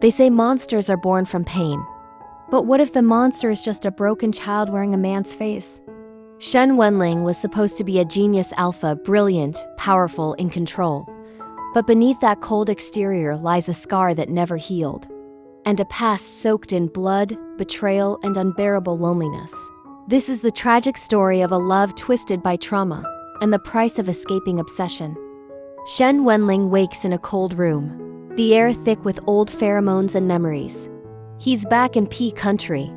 They say monsters are born from pain. But what if the monster is just a broken child wearing a man's face? Shen Wenlang was supposed to be a genius alpha, brilliant, powerful, in control. But beneath that cold exterior lies a scar that never healed, and a past soaked in blood, betrayal, and unbearable loneliness. This is the tragic story of a love twisted by trauma, and the price of escaping obsession. Shen Wenlang wakes in a cold room, the air thick with old pheromones and memories. He's back in P country.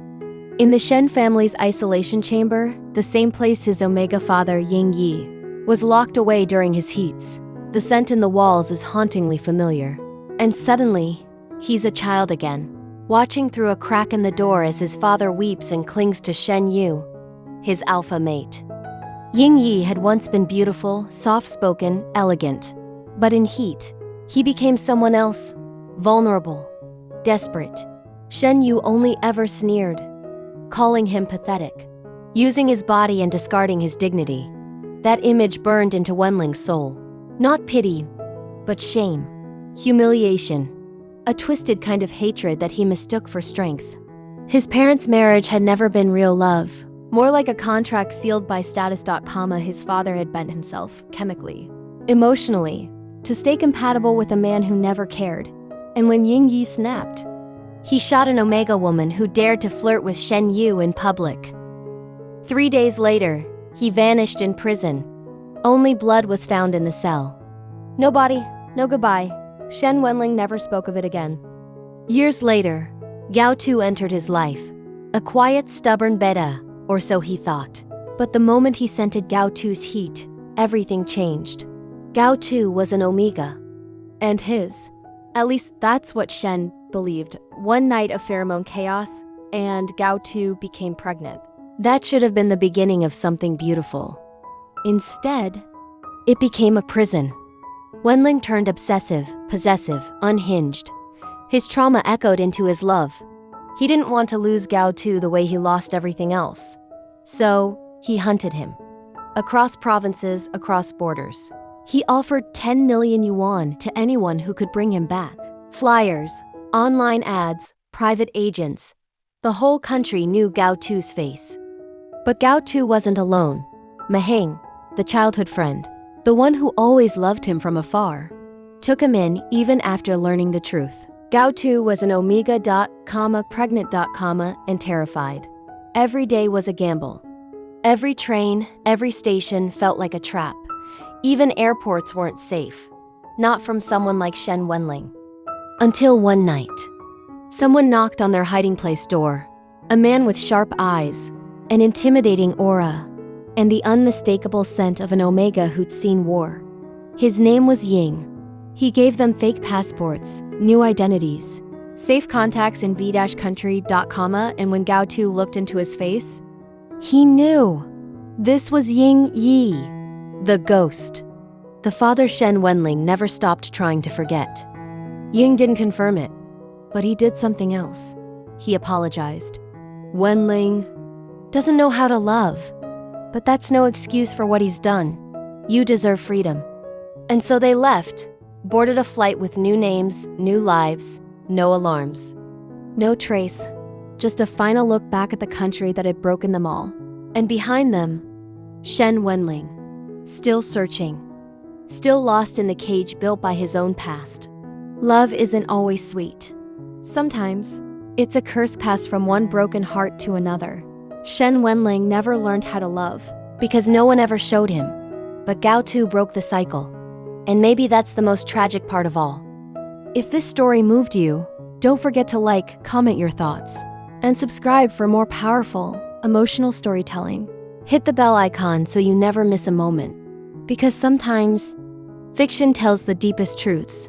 In the Shen family's isolation chamber, the same place his Omega father, Ying Yi, was locked away during his heats. The scent in the walls is hauntingly familiar. And suddenly, he's a child again, watching through a crack in the door as his father weeps and clings to Shen Yu, his alpha mate. Ying Yi had once been beautiful, soft-spoken, elegant. But in heat, he became someone else, vulnerable, desperate. Shen Yu only ever sneered, calling him pathetic, using his body and discarding his dignity. That image burned into Wenling's soul. Not pity, but shame, humiliation, a twisted kind of hatred that he mistook for strength. His parents' marriage had never been real love, more like a contract sealed by status. His father had bent himself, chemically, emotionally, to stay compatible with a man who never cared. And when Ying Yi snapped, he shot an Omega woman who dared to flirt with Shen Yu in public. 3 days later, he vanished in prison. Only blood was found in the cell. No body, no goodbye. Shen Wenlang never spoke of it again. Years later, Gao Tu entered his life. A quiet, stubborn beta, or so he thought. But the moment he scented Gao Tu's heat, everything changed. Gao Tu was an Omega. And his. At least that's what Shen believed. One night of pheromone chaos, and Gao Tu became pregnant. That should have been the beginning of something beautiful. Instead, it became a prison. Wenlang turned obsessive, possessive, unhinged. His trauma echoed into his love. He didn't want to lose Gao Tu the way he lost everything else. So, he hunted him. Across provinces, across borders. He offered 10 million yuan to anyone who could bring him back. Flyers, online ads, private agents. The whole country knew Gao Tu's face. But Gao Tu wasn't alone. Maheng, the childhood friend, the one who always loved him from afar, took him in even after learning the truth. Gao Tu was an Omega, pregnant, and terrified. Every day was a gamble. Every train, every station felt like a trap. Even airports weren't safe. Not from someone like Shen Wenlang. Until one night, someone knocked on their hiding place door. A man with sharp eyes, an intimidating aura, and the unmistakable scent of an Omega who'd seen war. His name was Ying. He gave them fake passports, new identities, safe contacts in v-country, and when Gao Tu looked into his face, he knew. This was Ying Yi, the ghost. The father Shen Wenlang never stopped trying to forget. Ying didn't confirm it, but he did something else. He apologized. Wenlang doesn't know how to love, but that's no excuse for what he's done. You deserve freedom. And so they left, boarded a flight with new names, new lives, no alarms. No trace, just a final look back at the country that had broken them all. And behind them, Shen Wenlang, still searching, still lost in the cage built by his own past. Love isn't always sweet. Sometimes, it's a curse passed from one broken heart to another. Shen Wenlang never learned how to love, because no one ever showed him. But Gao Tu broke the cycle. And maybe that's the most tragic part of all. If this story moved you, don't forget to like, comment your thoughts, and subscribe for more powerful, emotional storytelling. Hit the bell icon so you never miss a moment. Because sometimes, fiction tells the deepest truths.